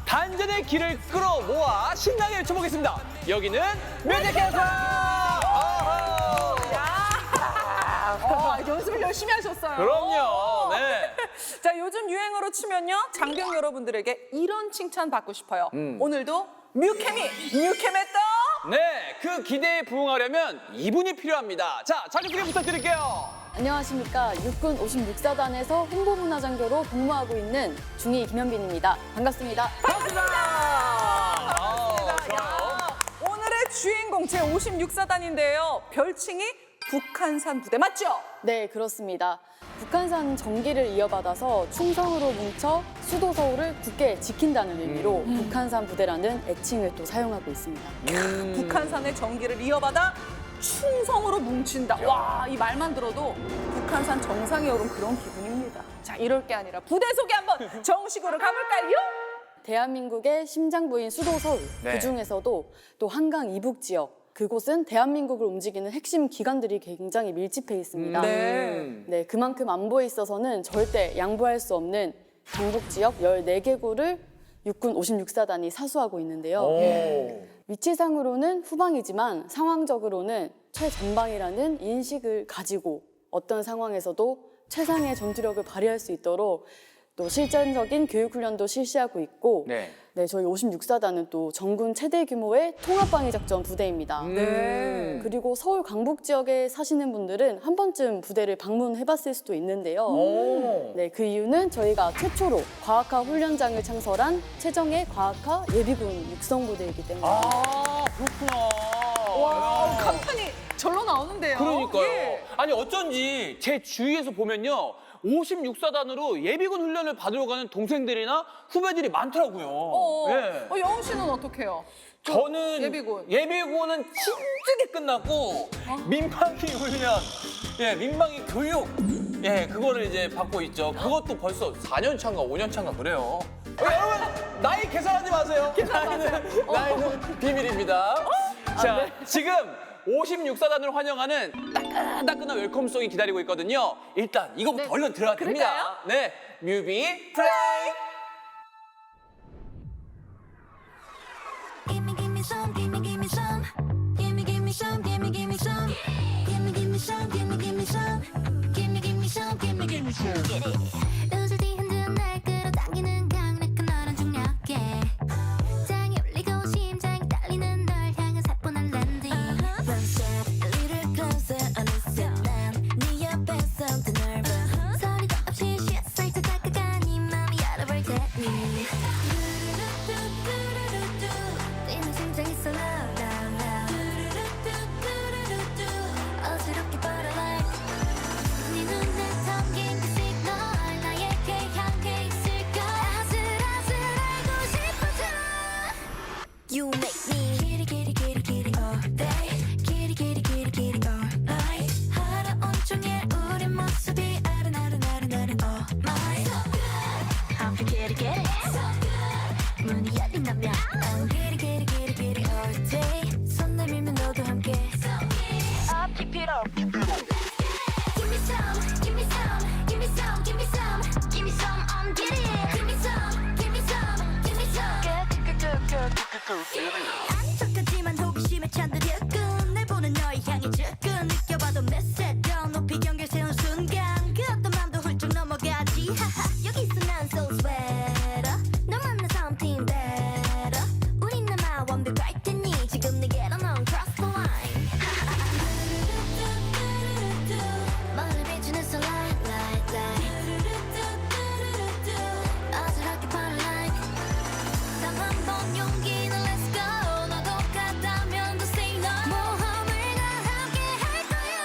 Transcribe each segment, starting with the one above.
단전의 기를 끌어모아 신나게 외쳐보겠습니다. 여기는 뮤직캐스터! 연습을 열심히 하셨어요. 그럼요. 네. 자, 요즘 유행어로 치면요. 장병 여러분들에게 이런 칭찬 받고 싶어요. 오늘도 뮤케미, 뮤케메 떠! 네, 그 기대에 부응하려면 이분이 필요합니다. 자, 자기소개 부탁드릴게요. 안녕하십니까. 육군 56사단에서 홍보문화장교로 복무하고 있는 중위 김현빈입니다. 반갑습니다. 반갑습니다. 야, 오늘의 주인공 제56사단인데요. 별칭이 북한산 부대 맞죠? 네, 그렇습니다. 북한산 정기를 이어받아서 충성으로 뭉쳐 수도 서울을 굳게 지킨다는 의미로 북한산 부대라는 애칭을 또 사용하고 있습니다. 북한산의 정기를 이어받아 충성으로 뭉친다. 와, 이 말만 들어도 북한산 정상에 오른 그런 기분입니다. 자, 이럴 게 아니라 부대 소개 한번 정식으로 가볼까요? 대한민국의 심장부인 수도 서울, 네. 그중에서도 또 한강 이북 지역, 그곳은 대한민국을 움직이는 핵심 기관들이 굉장히 밀집해 있습니다. 네, 그만큼 안보에 있어서는 절대 양보할 수 없는 경북 지역 14개구를 육군 56사단이 사수하고 있는데요. 위치상으로는 후방이지만 상황적으로는 최전방이라는 인식을 가지고 어떤 상황에서도 최상의 전투력을 발휘할 수 있도록 또 실전적인 교육훈련도 실시하고 있고 네. 네, 저희 56사단은 또 전군 최대 규모의 통합방위작전 부대입니다. 그리고 서울 강북 지역에 사시는 분들은 한 번쯤 부대를 방문해봤을 수도 있는데요. 네, 그 이유는 저희가 최초로 과학화 훈련장을 창설한 최정예 과학화 예비군 육성부대이기 때문에 아, 그렇구나. 와, 간판이 절로 나오는데요. 그러니까요. 예. 아니, 어쩐지 제 주위에서 보면요. 56사단으로 예비군 훈련을 받으러 가는 동생들이나 후배들이 많더라고요. 예. 영웅 씨는 어떻게 해요? 저는 예비군. 은 진즉에 끝났고 민방위 훈련, 예, 민방위 교육, 예, 그거를 이제 받고 있죠. 그것도 벌써 4년 차인가 5년 차인가 그래요. 여러분 나이 계산하지 마세요. 나이는 비밀입니다. 자, 지금 56사단을 환영하는 따끈따끈한 웰컴송이 기다리고 있거든요. 일단 이거부터 얼른 들어야 됩니다. 네, 뮤비 플레이. Give me some, give me some, give me some, give me some, give me some, give me some, give me some, give me some. Get it. 웃을 때 흔드는 날 끌어당기는 강력한 너란 중력에 장이 울리고 심장이 떨리는 널 향한 사뿐한 랜딩. One step, a little closer, 어느새 난네 옆에서 더 nervous. 소리도 없이 살짝 다가가 네 맘이 열어볼 테니. 뛰는 심장이 so loud, loud, loud. 어지럽게 벌어라. 네 눈에 담긴 그 시gnal 나에게 향해 있을까. 아슬아슬하고 싶어져. You make me giddy giddy giddy giddy all day, giddy giddy giddy giddy all night. 하루 온종일 우리 모습이 아른아른아른아른 all night. I'm giddy giddy. 문이 열린다면 I'm giddy giddy giddy giddy all day. 손 내밀면 너도 함께. Up, keep it up. Give me some, give me some, give me some, give me some, give me some. I'm giddy. Give me some, give me some, give me some. 안쪽까지만 호기심에 찬 듯 일꾼 날 보는 너의 향이 질끈 느껴봐도 몇 세정 높이 경계를 세운 순간 그 어떤 맘도 훌쩍 넘어가지. 하하 여기서 난 so sweater. 너 만나 something better. 우린 아마 완벽할 테니 지금 내게로 넌 cross the line. 멀리 비추는 sunlight, light, light. 어지럽게 burn light. 단 한 번 용기는 let's go. 너도 같다면 더 say no. 모험을 다 함께 할 거야.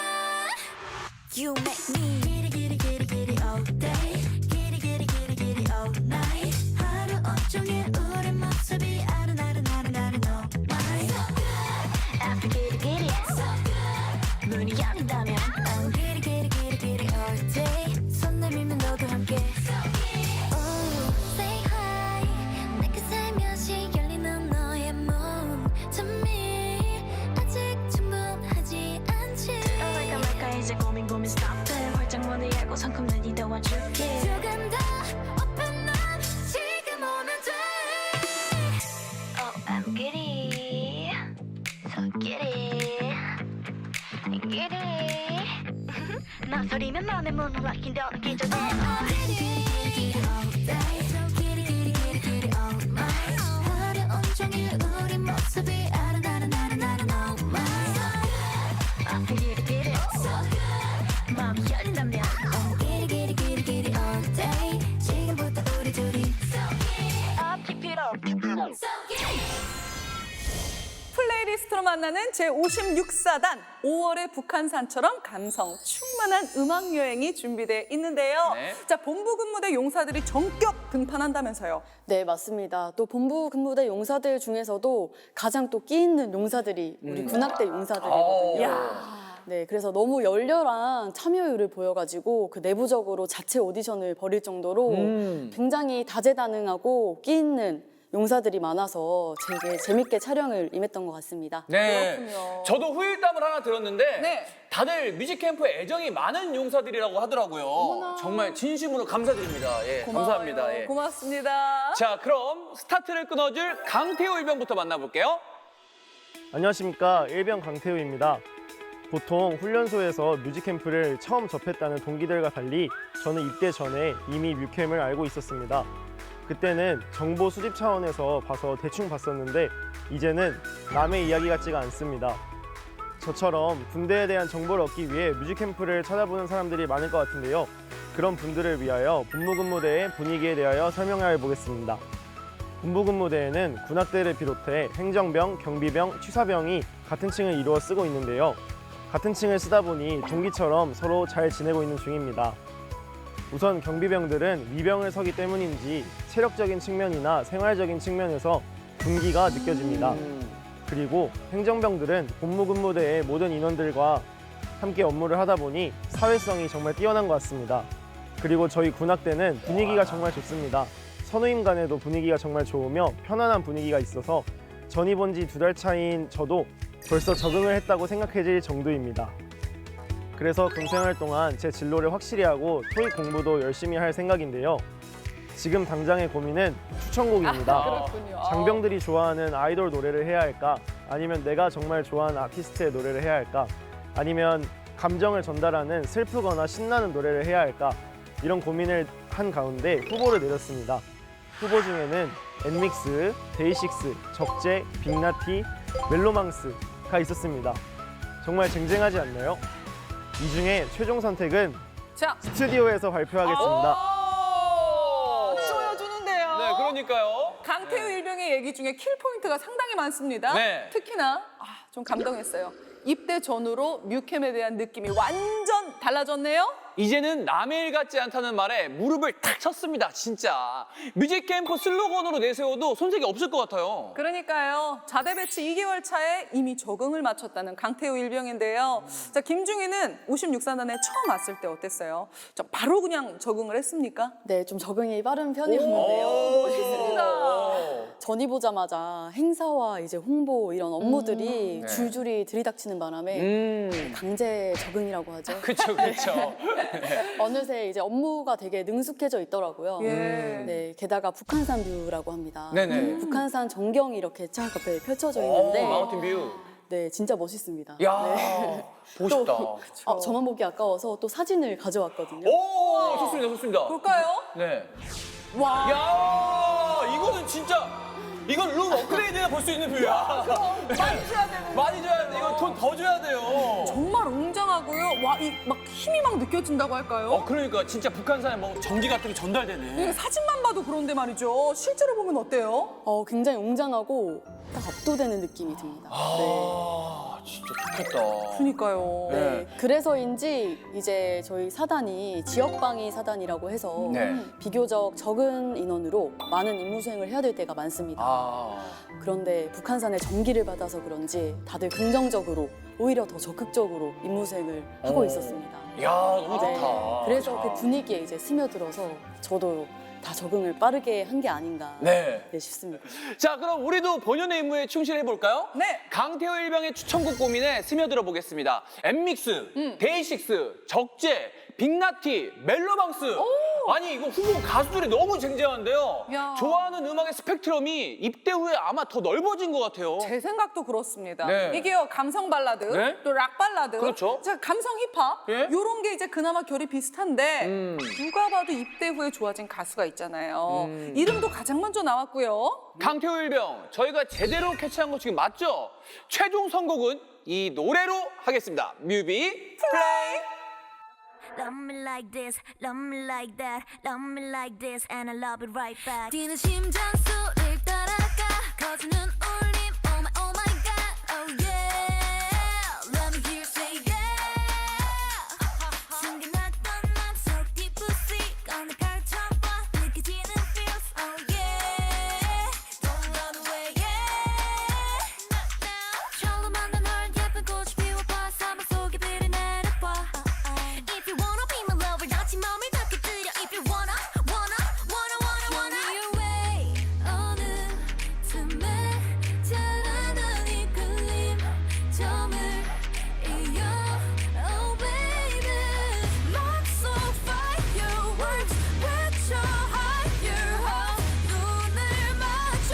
You make me giddy giddy giddy giddy all day, giddy giddy giddy giddy all night. 하루 온종일 우리 모습이 아른아른아른아른 all night. After giddy giddy, 문이 열린다면 I'm giddy giddy giddy giddy all day. 손 내밀면 너도 함께. Oh, say hi. 내가 살며시 열리는 너의 몸tum이 아직 충분하지 않지. 말까 이제 고민 stop it. 활짝 문을 열고 성큼 내니 도와줄게. 조금 더 open up. 지금 오면 돼. 맘에 문을 닫기 전에 Get it all day Get it get it get it get it all night 하루 온종일 우리 모습이 아른아른아른아른 all night Get it get it so good 마음이 열린다면 Get it get it get it get it all day 지금부터 우리 둘이 Up keep it up So get it 플레이리스트로 만나는 제56사단 5월의 북한산처럼 감성 충만한 음악 여행이 준비되어 있는데요. 네. 자, 본부 근무대 용사들이 전격 등판한다면서요. 네, 맞습니다. 또 본부 근무대 용사들 중에서도 가장 또 끼 있는 용사들이 우리 군악대 용사들이거든요. 네, 그래서 너무 열렬한 참여율을 보여가지고 그 내부적으로 자체 오디션을 벌일 정도로 굉장히 다재다능하고 끼 있는 용사들이 많아서 되게 재밌게 촬영을 임했던 것 같습니다. 네. 그렇군요. 저도 후일담을 하나 들었는데 네. 다들 뮤직캠프에 애정이 많은 용사들이라고 하더라고요. 정말 진심으로 감사드립니다. 예, 감사합니다. 예. 고맙습니다. 자, 그럼 스타트를 끊어줄 강태호 일병부터 만나볼게요. 안녕하십니까, 일병 강태우입니다. 보통 훈련소에서 뮤직캠프를 처음 접했다는 동기들과 달리 저는 입대 전에 이미 뮤캠을 알고 있었습니다. 그때는 정보 수집 차원에서 봐서 대충 봤었는데 이제는 남의 이야기 같지가 않습니다. 저처럼 군대에 대한 정보를 얻기 위해 뮤직캠프를 찾아보는 사람들이 많을 것 같은데요. 그런 분들을 위하여 본부근무대의 분위기에 대하여 설명해 보겠습니다. 본부근무대에는 군악대를 비롯해 행정병, 경비병, 취사병이 같은 층을 이루어 쓰고 있는데요. 같은 층을 쓰다 보니 동기처럼 서로 잘 지내고 있는 중입니다. 우선 경비병들은 위병을 서기 때문인지 체력적인 측면이나 생활적인 측면에서 군기가 느껴집니다. 그리고 행정병들은 본부근무대의 모든 인원들과 함께 업무를 하다 보니 사회성이 정말 뛰어난 것 같습니다. 그리고 저희 군악대는 분위기가 정말 좋습니다. 선우임 간에도 분위기가 정말 좋으며 편안한 분위기가 있어서 전입 온 지 2달 차인 저도 벌써 적응을 했다고 생각해질 정도입니다. 그래서 군생활 동안 제 진로를 확실히 하고 토익 공부도 열심히 할 생각인데요. 지금 당장의 고민은 추천곡입니다. 그렇군요. 장병들이 좋아하는 아이돌 노래를 해야 할까? 아니면 내가 정말 좋아하는 아티스트의 노래를 해야 할까? 아니면 감정을 전달하는 슬프거나 신나는 노래를 해야 할까? 이런 고민을 한 가운데 후보를 내렸습니다. 후보 중에는 엔믹스, 데이식스, 적재, 빅나티, 멜로망스가 있었습니다. 정말 쟁쟁하지 않나요? 이 중에 최종 선택은 자, 스튜디오에서 발표하겠습니다. 쪼여주는데요. 네, 그러니까요. 강태우 일병의 얘기 중에 킬 포인트가 상당히 많습니다. 네. 특히나 좀 감동했어요. 입대 전후로 뮤캠에 대한 느낌이 완전 달라졌네요. 이제는 남의 일 같지 않다는 말에 무릎을 탁 쳤습니다, 진짜. 뮤직캠프 슬로건으로 내세워도 손색이 없을 것 같아요. 그러니까요. 자대 배치 2개월 차에 이미 적응을 마쳤다는 강태우 일병인데요. 자, 김중희는 56사단에 처음 왔을 때 어땠어요? 자, 바로 그냥 적응을 했습니까? 네, 좀 적응이 빠른 편이었는데요. 멋있습니다. 전입 오자마자 행사와 이제 홍보 이런 업무들이 네. 줄줄이 들이닥치는 바람에 강제 적응이라고 하죠. 그쵸, 그쵸. 어느새 이제 업무가 되게 능숙해져 있더라고요. 예. 네, 게다가 북한산 뷰라고 합니다. 네네. 북한산 전경이 이렇게 쫙 앞에 펼쳐져 있는데 마운틴 뷰. 네, 진짜 멋있습니다. 야, 네. 보고 싶다. 저만 보기 아까워서 또 사진을 가져왔거든요. 오, 좋습니다, 좋습니다. 볼까요? 네. 와. 야, 이거는 진짜, 이건 룸 업그레이드야 볼 수 있는 뷰야. 많이 줘야 되는. 많이 줘야 돼. 이거 돈 더 줘야 돼요. 정말 웅장하고요. 와, 이 막 힘이 막 느껴진다고 할까요? 그러니까 진짜 북한산에 뭐 전기 같은 게 전달되네. 이게 사진만 봐도 그런데 말이죠. 실제로 보면 어때요? 굉장히 웅장하고 딱 압도되는 느낌이 듭니다. 아, 진짜 좋겠다. 그러니까요. 네, 그래서인지 이제 저희 사단이 지역방위 사단이라고 해서 네. 비교적 적은 인원으로 많은 임무 수행을 해야 될 때가 많습니다. 아, 그런데 북한산의 전기를 받아서 그런지 다들 긍정적으로 오히려 더 적극적으로 임무 수행을 하고 있었습니다. 야, 너무 네, 좋다. 그래서 그 분위기에 이제 스며들어서 저도 다 적응을 빠르게 한 게 아닌가 네. 싶습니다. 자, 그럼 우리도 본연의 임무에 충실해 볼까요? 네. 강태호 일병의 추천곡 고민에 스며들어 보겠습니다. 엔믹스, 데이식스, 적재, 빅나티, 멜로망스. 아니 이거 후보 가수들이 너무 쟁쟁한데요. 야. 좋아하는 음악의 스펙트럼이 입대 후에 아마 더 넓어진 것 같아요. 제 생각도 그렇습니다. 네. 이게요, 감성 발라드, 네? 또 락 발라드, 그렇죠. 자, 감성 힙합, 예? 요런 게 이제 그나마 결이 비슷한데 누가 봐도 입대 후에 좋아진 가수가 있잖아요. 이름도 가장 먼저 나왔고요. 강태호 일병, 저희가 제대로 캐치한 거 지금 맞죠? 최종 선곡은 이 노래로 하겠습니다. 뮤비 플레이! Love me like this, love me like that, love me like this, and I love it right back. 뛰는 심장 소리를 따라가, 거지는 울림, oh my god, oh yeah. Let me hear you say yeah. 숨겨놨던 맘속 뒷부시, 꺼내 펼쳐봐, 느껴지는 feels, oh yeah. Don't run away, yeah. 철로 만난 널 예쁜 꽃이 피워봐, 사막 속에 들이 내려봐. If you wanna be my lover, 다친 맘을 닿게 들여. If you wanna your way. 어느 틈에 자라난 이끌림 점을 이어. Oh baby, love so fire, words 외쳐 higher. 눈을 맞춰.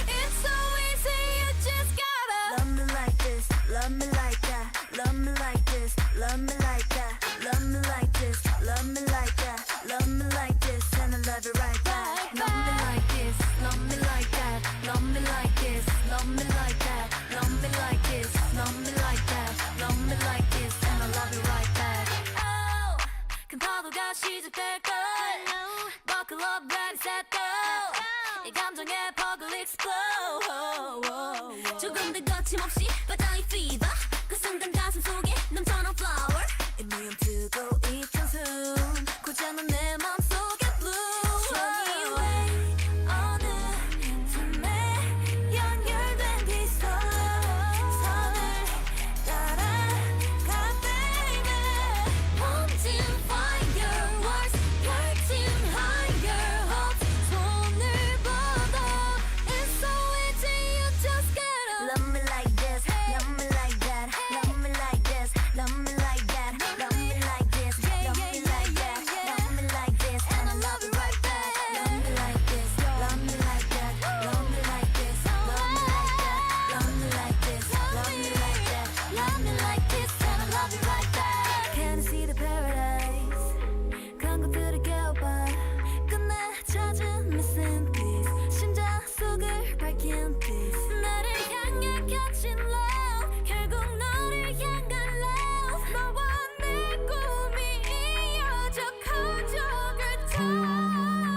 It's so easy, you just gotta love me like this, love me like that, love me like this, love me like that, love me like this, love me like that, love me like this, and I love it right back. Love me like this, love me like that, love me like this, love me like that, love me like this, love me like that, love me like this, and I love it right back. Oh, 큰 파도가 시작될 걸. Buckle up, ready, set, go. 이 감정에 벅을 explode. 조금 더 거침없이 바다의 fever. 그 순간 가슴 속에 넘쳐난 flower. 미움트고 있던 숨 고장난 내 맘속에 blue. 저기 왜 어느 틈에 연결된 비서 선을 따라가 baby. Wanting fireworks, getting higher hopes. 손을 뻗어. It's so easy, you just gotta love me like this, love me like that, love me like this, love me like that, love me like this, love me like that, love me like this, and I love it right back. Love me like this, love me like that, love me like this, love me like that, love me like this, love me like that, love me like this, and I love it right back. Can you see the paradise? 광고들을 깨워봐. 끝내 찾은 missing piece. 심장 속을 밝힌 peace. 나를 향해 겹친 love. 결국 너를 향한 love. 너와 내 꿈이 이어져 커져 그쳐.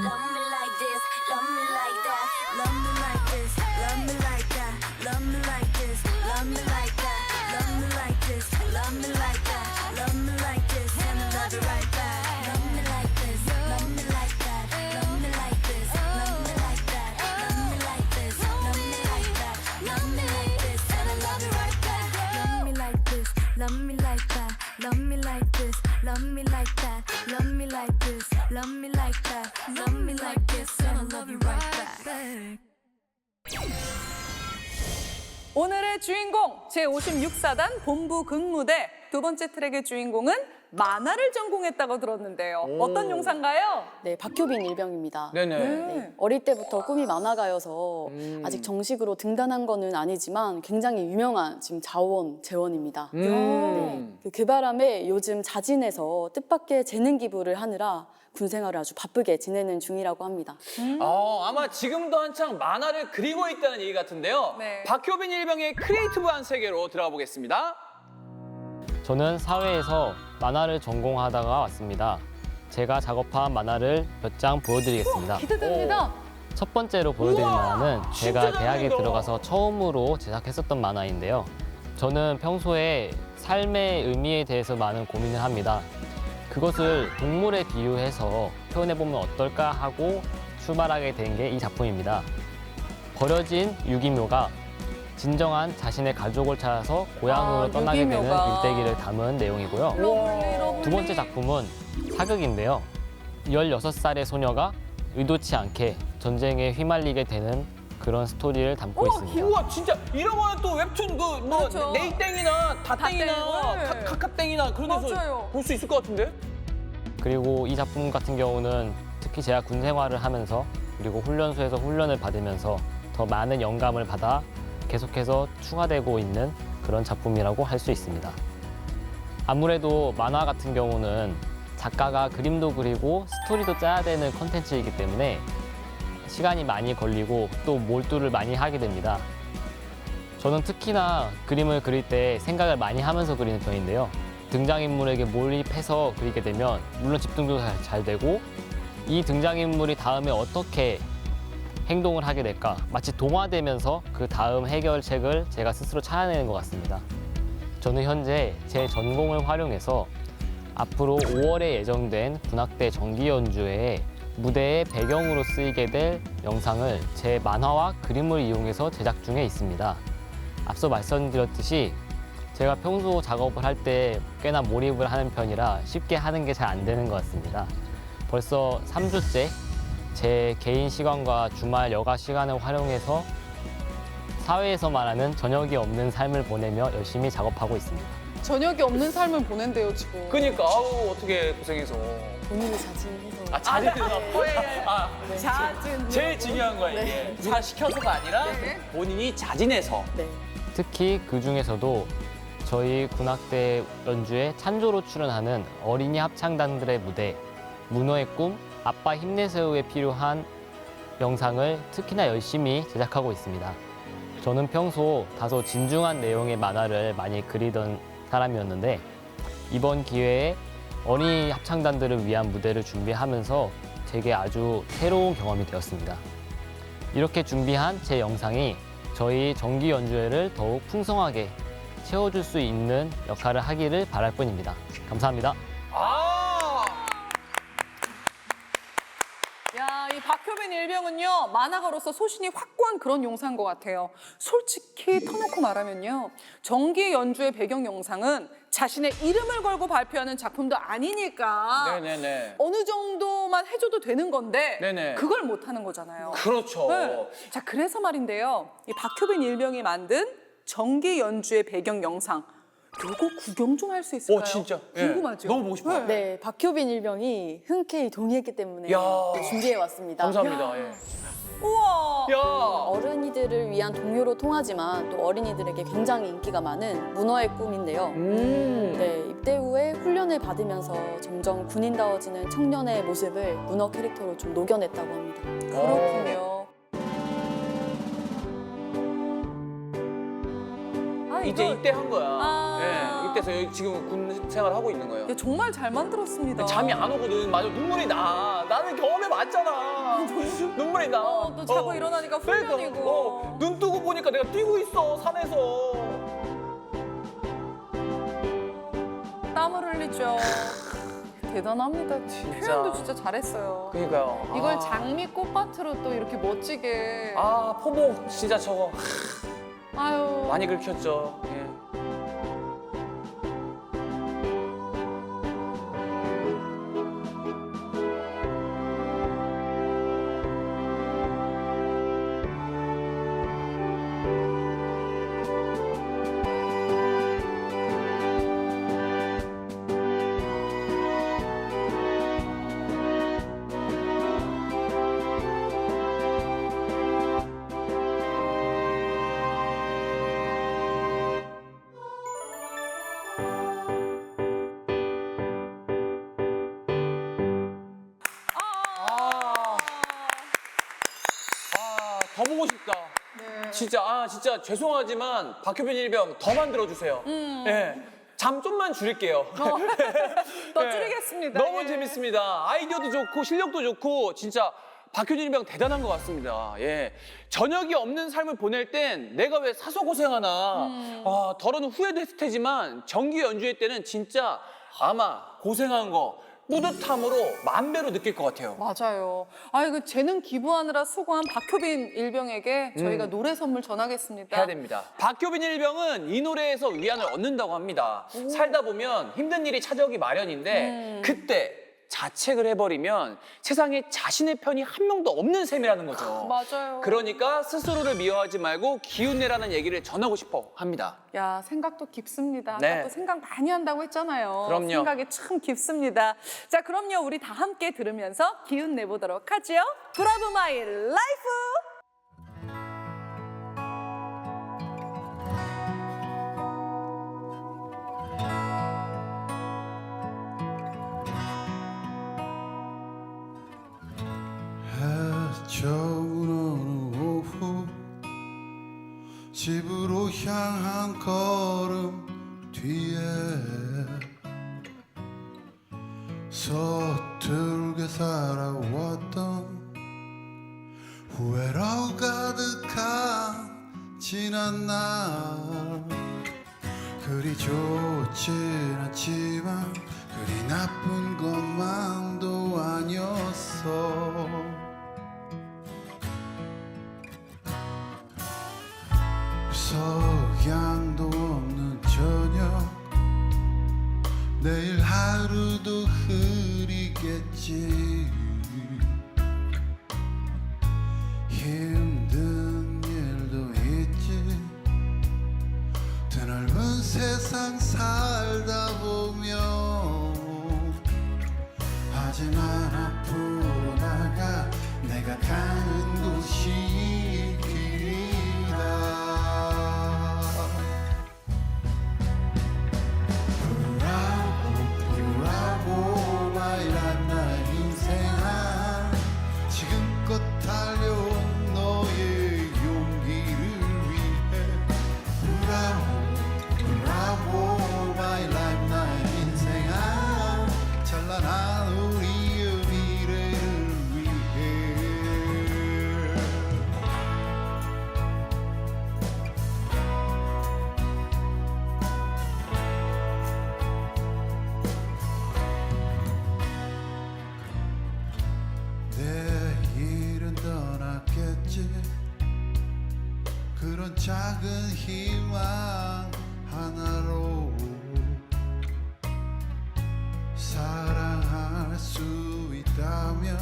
Love me like this, love me like that, love me like this, love me like that, love me like this, love me like that, love me like this, love me like that, love me like this, and I love it right back. Love me like this, love me like that, love me like this, love me like that, love me like this, love me like that, love me like this, and I love it right back. Love me like this, love me like that, love me like this, love me like that, love me like this, love me like that, love me like this, and I love you right back. 오늘의 주인공 제56사단 본부 근무대 두 번째 트랙의 주인공은 만화를 전공했다고 들었는데요. 어떤 용사인가요? 네, 박효빈 일병입니다. 네네. 네, 어릴 때부터 꿈이 만화가여서 아직 정식으로 등단한 거는 아니지만 굉장히 유명한 지금 자원입니다. 네, 그 바람에 요즘 자진해서 뜻밖의 재능 기부를 하느라 군 생활을 아주 바쁘게 지내는 중이라고 합니다. 아마 지금도 한창 만화를 그리고 있다는 얘기 같은데요. 네. 박효빈 일병의 크리에이티브한 세계로 들어가 보겠습니다. 저는 사회에서 만화를 전공하다가 왔습니다. 제가 작업한 만화를 몇 장 보여드리겠습니다. 기대됩니다. 첫 번째로 보여드릴 우와, 만화는 진짜 제가 대학에 잘생겼다. 들어가서 처음으로 제작했었던 만화인데요. 저는 평소에 삶의 의미에 대해서 많은 고민을 합니다. 그것을 동물에 비유해서 표현해보면 어떨까 하고 출발하게 된 게 이 작품입니다. 버려진 유기묘가 진정한 자신의 가족을 찾아서 고향으로 떠나게 되는 유기묘가. 일대기를 담은 내용이고요. 러블리. 두 번째 작품은 사극인데요. 16살의 소녀가 의도치 않게 전쟁에 휘말리게 되는 그런 스토리를 담고 있습니다. 우와 진짜 이런 거는 또 웹툰 그뭐 그렇죠. 네이땡이나 다땡이나 다땡. 카카땡이나 그런 데서 맞아요. 볼 수 있을 것 같은데? 그리고 이 작품 같은 경우는 특히 제가 군 생활을 하면서 그리고 훈련소에서 훈련을 받으면서 더 많은 영감을 받아 계속해서 추가되고 있는 그런 작품이라고 할 수 있습니다. 아무래도 만화 같은 경우는 작가가 그림도 그리고 스토리도 짜야 되는 콘텐츠이기 때문에 시간이 많이 걸리고 또 몰두를 많이 하게 됩니다. 저는 특히나 그림을 그릴 때 생각을 많이 하면서 그리는 편인데요. 등장인물에게 몰입해서 그리게 되면 물론 집중도 잘 되고 이 등장인물이 다음에 어떻게 행동을 하게 될까 마치 동화되면서 그 다음 해결책을 제가 스스로 찾아내는 것 같습니다. 저는 현재 제 전공을 활용해서 앞으로 5월에 예정된 군악대 정기 연주회에 무대의 배경으로 쓰이게 될 영상을 제 만화와 그림을 이용해서 제작 중에 있습니다. 앞서 말씀드렸듯이 제가 평소 작업을 할 때 꽤나 몰입을 하는 편이라 쉽게 하는 게 잘 안 되는 것 같습니다. 벌써 3주째 제 개인 시간과 주말 여가 시간을 활용해서 사회에서 말하는 저녁이 없는 삶을 보내며 열심히 작업하고 있습니다. 저녁이 없는 삶을 보낸대요, 지금. 그러니까 아우 어떻게 고생해서. 본인이 자진해서 아 자진해서. 아, 잦은. 제일 중요한 거야 이게. 누가 시켜서가 아니라 본인이 자진해서. 네. 특히 그 중에서도 저희 군악대 연주에 찬조로 출연하는 어린이 합창단들의 무대 문어의 꿈, 아빠 힘내세요에 필요한 영상을 특히나 열심히 제작하고 있습니다. 저는 평소 다소 진중한 내용의 만화를 많이 그리던 사람이었는데 이번 기회에 어린이 합창단들을 위한 무대를 준비하면서 제게 아주 새로운 경험이 되었습니다. 이렇게 준비한 제 영상이 저희 정기 연주회를 더욱 풍성하게 채워줄 수 있는 역할을 하기를 바랄 뿐입니다. 감사합니다. 아. 야, 이 박효빈 일병은요, 만화가로서 소신이 확고한 그런 용사인 것 같아요. 솔직히 터놓고 말하면요, 정기 연주의 배경 영상은 자신의 이름을 걸고 발표하는 작품도 아니니까 네네네. 어느 정도만 해줘도 되는 건데 네네. 그걸 못하는 거잖아요. 그렇죠. 네. 자, 그래서 말인데요, 이 박효빈 일병이 만든 정기 연주의 배경 영상, 요거 구경 좀 할 수 있을까요? 진짜? 궁금하죠? 네. 너무 보고 싶어요. 네, 박효빈 일병이 흔쾌히 동의했기 때문에 야. 준비해 왔습니다. 감사합니다. 예. 우와! 야. 어른이들을 위한 동요로 통하지만 또 어린이들에게 굉장히 인기가 많은 문어의 꿈인데요. 네, 입대 후에 훈련을 받으면서 점점 군인다워지는 청년의 모습을 문어 캐릭터로 좀 녹여냈다고 합니다. 그렇군요. 아, 이제 이거 입대한 거야. 아. 예, 입대해서 여기 지금 군 생활을 하고 있는 거예요. 이거 정말 잘 만들었습니다. 잠이 안 오거든. 맞아, 눈물이 나. 나는 경험해 봤잖아. 눈물이 나. 또 자고 일어나니까 훈련이고. 그러니까, 눈 뜨고 보니까 내가 뛰고 있어, 산에서. 땀을 흘리죠. 대단합니다. 진짜. 표현도 진짜 잘했어요. 그러니까요. 이걸 아. 장미 꽃밭으로 또 이렇게 멋지게. 아, 포복 진짜 저거 아유. 많이 긁혔죠. 예. 더 보고 싶다. 네. 진짜 죄송하지만 박효빈 일병 더 만들어 주세요. 예. 잠 좀만 줄일게요. 더 예. 줄이겠습니다. 너무 예. 재밌습니다. 아이디어도 좋고 실력도 좋고 진짜 박효진 일병 대단한 것 같습니다. 예. 저녁이 없는 삶을 보낼 땐 내가 왜 사서 고생하나. 아, 덜어는 후회도 했을 테지만 정기 연주회 때는 진짜 아마 고생한 거 뿌듯함으로 만 배로 느낄 것 같아요. 맞아요. 아, 이거 재능 기부하느라 수고한 박효빈 일병에게 저희가 노래 선물 전하겠습니다. 해야 됩니다. 박효빈 일병은 이 노래에서 위안을 얻는다고 합니다. 살다 보면 힘든 일이 찾아오기 마련인데 그때 자책을 해버리면 세상에 자신의 편이 한 명도 없는 셈이라는 거죠. 맞아요. 그러니까 스스로를 미워하지 말고 기운내라는 얘기를 전하고 싶어 합니다. 야, 생각도 깊습니다. 네. 아까 또 생각 많이 한다고 했잖아요. 그럼요. 생각이 참 깊습니다. 자, 그럼요. 우리 다 함께 들으면서 기운 내보도록 하지요. 브라보 마이 라이프! 해저문 오후 집으로 향한 걸음 뒤에 서툴게 살아왔던 후회로 가득한 지난 날 그리 좋진 않지만 그리 나쁜 것만도 아니었어 석양도 없는 저녁 내일 하루도 흐리겠지 힘든 일도 있지 드넓은 세상 살다 보면 하지만 앞으로 나가 내가 가는 곳이 길이다 브라보 마이 라이프 나의 인생아 지금껏 달려온 너의 용기를 위해 브라보 마이 라이프 나의 인생아 찬란한 우리의 미래를 위해 내일은 떠났겠지 그런 작은 희망 하나로 사랑할 수 있다면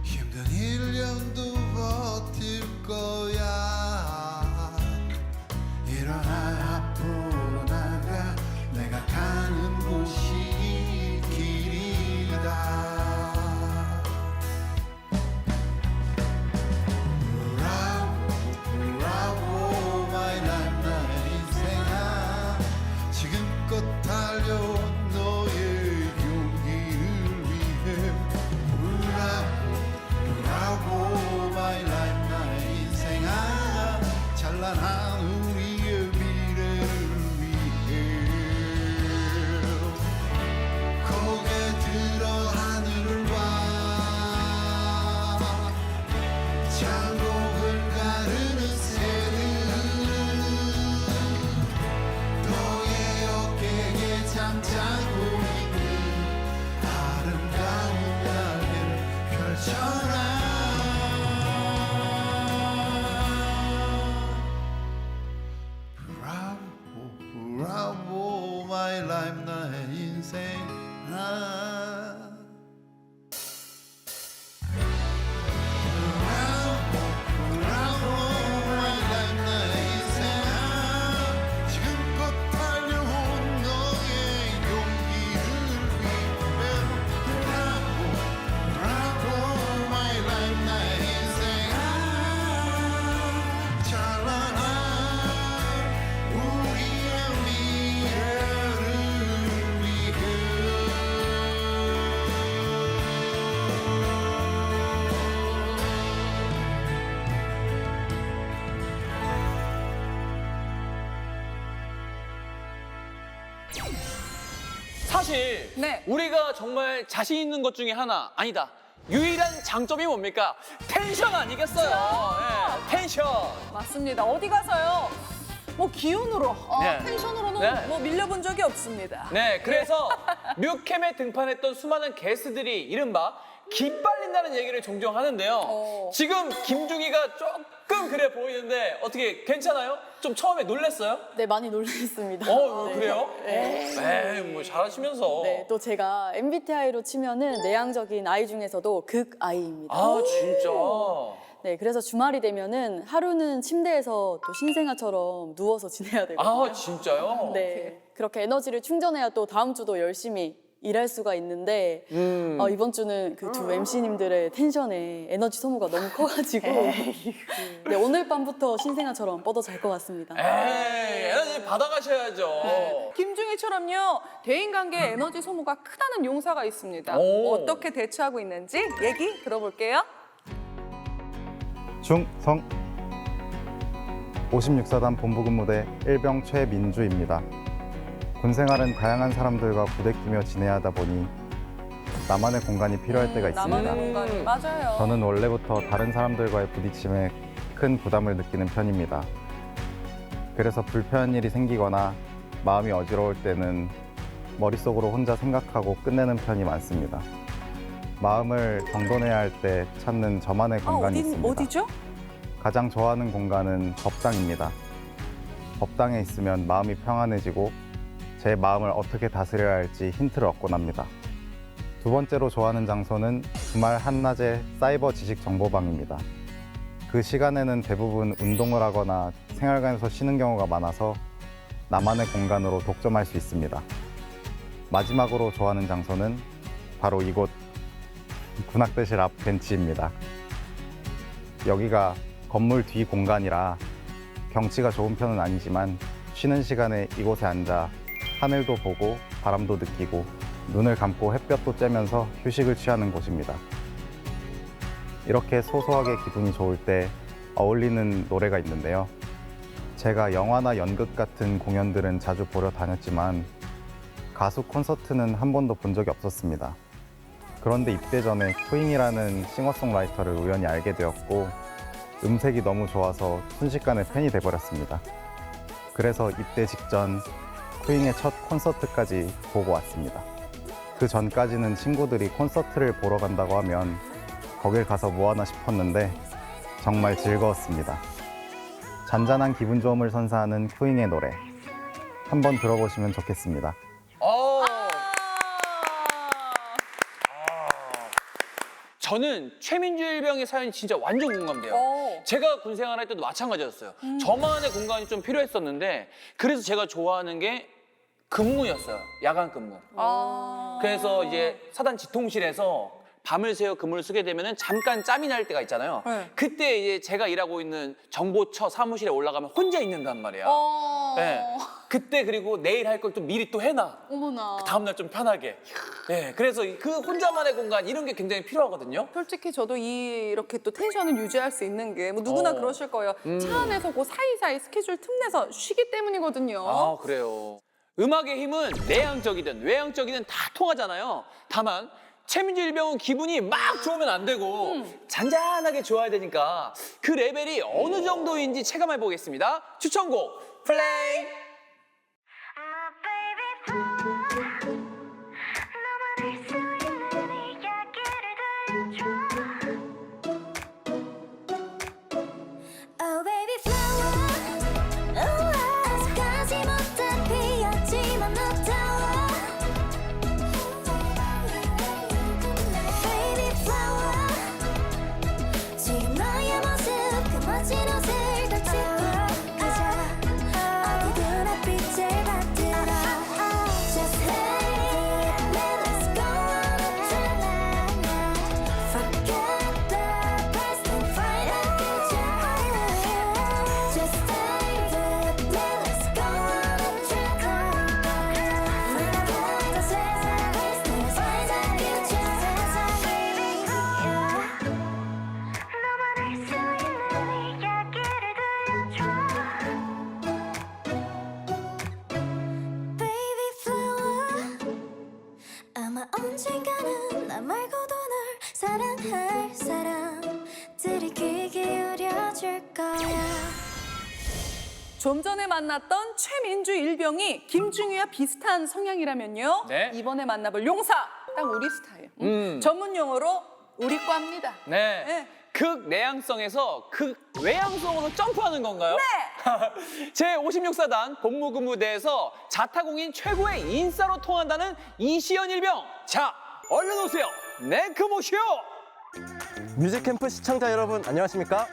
힘든 1년도 버틸 거야 일어나 앞으로 나가 내가 가는 곳이 길이다 브라보 마이 라이프 나의 인생아 지금껏 달려온 너의 용기를 위해 브라보 마이 라이프 나의 인생아 찬란한 우리의 미래를 위해 고개 들어 하늘을 봐 장곡을 가르는 새는 너의 어깨에 잠자고 있는 아름다운 날개를 펼쳐라 브라보 마이 라이프 나의 인생 브라보 마이 라이프 나의 인생아 지금껏 달려온 너의 용기를 위해 브라보 마이 라이프 나의 인생아 찬란한 우리의 미래를 위해 사실 네. 우리가 정말 자신 있는 것 중에 하나 아니다. 유일한 장점이 뭡니까? 텐션 아니겠어요? 예, 텐션. 맞습니다. 어디 가서요? 뭐 기운으로, 네. 텐션으로는 네. 뭐 밀려본 적이 없습니다. 네, 그래서 뮤캠에 등판했던 수많은 게스트들이 이른바 기빨린다는 얘기를 종종 하는데요. 지금 김중희가 조금 그래 보이는데 어떻게 괜찮아요? 좀 처음에 놀랬어요? 네, 많이 놀랐습니다. 네. 그래요? 네. 네, 뭐 잘하시면서. 네, 또 제가 MBTI로 치면은 내향적인 아이 중에서도 극아이입니다. 아, 진짜. 네, 그래서 주말이 되면은 하루는 침대에서 또 신생아처럼 누워서 지내야 되거든요. 아, 진짜요? 네, 그렇게 에너지를 충전해야 또 다음 주도 열심히 일할 수가 있는데 이번 주는 그 두 MC님들의 텐션에 에너지 소모가 너무 커가지고 네, 오늘 밤부터 신생아처럼 뻗어 잘 것 같습니다. 에이, 에너지 받아가셔야죠. 김중희처럼요, 대인관계에 에너지 소모가 크다는 용사가 있습니다. 오. 어떻게 대처하고 있는지 얘기 들어볼게요. 중성 56사단 본부근무대 일병 최민주입니다. 군생활은 다양한 사람들과 부대끼며 지내야 하다 보니 나만의 공간이 필요할 때가 있습니다. 나만의 공간이 맞아요. 저는 원래부터 다른 사람들과의 부딪힘에 큰 부담을 느끼는 편입니다. 그래서 불편한 일이 생기거나 마음이 어지러울 때는 머릿속으로 혼자 생각하고 끝내는 편이 많습니다. 마음을 정돈해야 할 때 찾는 저만의 공간이 있습니다. 어디죠? 가장 좋아하는 공간은 법당입니다. 법당에 있으면 마음이 평안해지고 제 마음을 어떻게 다스려야 할지 힌트를 얻곤 합니다. 두 번째로 좋아하는 장소는 주말 한낮의 사이버 지식 정보방입니다. 그 시간에는 대부분 운동을 하거나 생활관에서 쉬는 경우가 많아서 나만의 공간으로 독점할 수 있습니다. 마지막으로 좋아하는 장소는 바로 이곳 군악대실 앞 벤치입니다. 여기가 건물 뒤 공간이라 경치가 좋은 편은 아니지만 쉬는 시간에 이곳에 앉아 하늘도 보고 바람도 느끼고 눈을 감고 햇볕도 쬐면서 휴식을 취하는 곳입니다. 이렇게 소소하게 기분이 좋을 때 어울리는 노래가 있는데요. 제가 영화나 연극 같은 공연들은 자주 보러 다녔지만 가수 콘서트는 한 번도 본 적이 없었습니다. 그런데 입대 전에 쿠잉이라는 싱어송라이터를 우연히 알게 되었고 음색이 너무 좋아서 순식간에 팬이 돼버렸습니다. 그래서 입대 직전 쿠잉의 첫 콘서트까지 보고 왔습니다. 그 전까지는 친구들이 콘서트를 보러 간다고 하면 거길 가서 뭐하나 싶었는데 정말 즐거웠습니다. 잔잔한 기분 좋음을 선사하는 쿠잉의 노래 한번 들어보시면 좋겠습니다. 저는 최민주 일병의 사연이 진짜 완전 공감돼요. 오. 제가 군 생활할 때도 마찬가지였어요. 저만의 공간이 좀 필요했었는데 그래서 제가 좋아하는 게 근무였어요. 야간 근무. 그래서 이제 사단 지통실에서 밤을 새워 근무를 쓰게 되면은 잠깐 짬이 날 때가 있잖아요. 네. 그때 이제 제가 일하고 있는 정보처 사무실에 올라가면 혼자 있는단 말이야. 네. 그때 그리고 내일 할 걸 좀 미리 또 해놔. 어머나. 다음날 좀 편하게. 네, 그래서 그 혼자만의 공간 이런 게 굉장히 필요하거든요. 솔직히 저도 이렇게 또 텐션을 유지할 수 있는 게 뭐 누구나 그러실 거예요. 차 안에서 그 사이사이 스케줄 틈내서 쉬기 때문이거든요. 아, 그래요. 음악의 힘은 내향적이든 외향적이든 다 통하잖아요. 다만 최민주 일병은 기분이 막 좋으면 안 되고 잔잔하게 좋아야 되니까 그 레벨이 어느 정도인지 체감해 보겠습니다. 추천곡 플레이. Oh baby flower, 아직까지 못한 피었지만 너 따라. Baby flower, 지금 너의 모습 그 멋진 옷을 펼치고 가자. 어디 눈앞빛을 받들어. Just hit me, let's go on a trip. Forget the past and find a future. Just stay with me, let's go on a trip. Forget the past and find a future. 너만 알 수 있는 이야기를 들려줘. Baby flower, 아마 언젠가는 나 말고도 널 사랑할 사람들이 귀 기울여 줄 거야. 좀 전에 만났던 최민주 일병이 김중희와 비슷한 성향이라면요. 네. 이번에 만나볼 용사, 딱 우리 스타일. 전문 용어로 우리과입니다. 네. 네. 극내향성에서 극외향성으로 점프하는 건가요? 네. 제56사단 본무근무대에서 자타공인 최고의 인싸로 통한다는 이시연 일병. 자, 얼른 오세요. 네크 모시오. 뮤직캠프 시청자 여러분 안녕하십니까?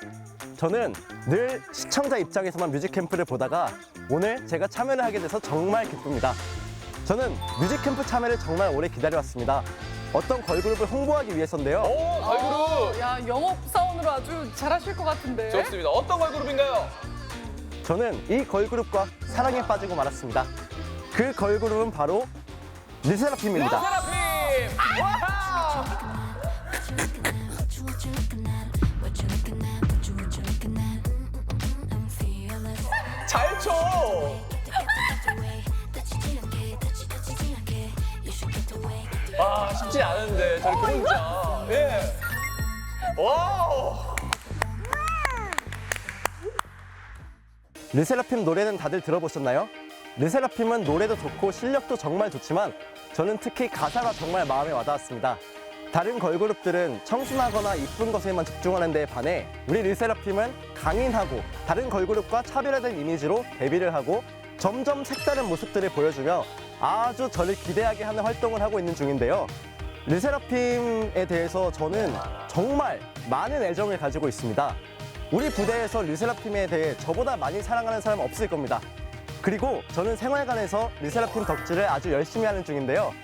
저는 늘 시청자 입장에서만 뮤직캠프를 보다가 오늘 제가 참여를 하게 돼서 정말 기쁩니다. 저는 뮤직캠프 참여를 정말 오래 기다려왔습니다. 어떤 걸그룹을 홍보하기 위해서인데요. 오, 걸그룹. 야, 영업사원으로 아주 잘하실 것 같은데. 좋습니다. 어떤 걸그룹인가요? 저는 이 걸그룹과 사랑에 빠지고 말았습니다. 그 걸그룹은 바로 르세라핌입니다. 세라핌. 와우. 잘 쳐. 와, 쉽지 않은데 저렇게 혼자. 예. 와우. 르세라핌 노래는 다들 들어보셨나요? 르세라핌은 노래도 좋고 실력도 정말 좋지만 저는 특히 가사가 정말 마음에 와닿았습니다. 다른 걸그룹들은 청순하거나 이쁜 것에만 집중하는 데에 반해 우리 르세라핌은 강인하고 다른 걸그룹과 차별화된 이미지로 데뷔를 하고 점점 색다른 모습들을 보여주며 아주 저를 기대하게 하는 활동을 하고 있는 중인데요. 르세라핌에 대해서 저는 정말 많은 애정을 가지고 있습니다. 우리 부대에서 르세라핌에 대해 저보다 많이 사랑하는 사람 없을 겁니다. 그리고 저는 생활관에서 르세라핌 덕질을 아주 열심히 하는 중인데요.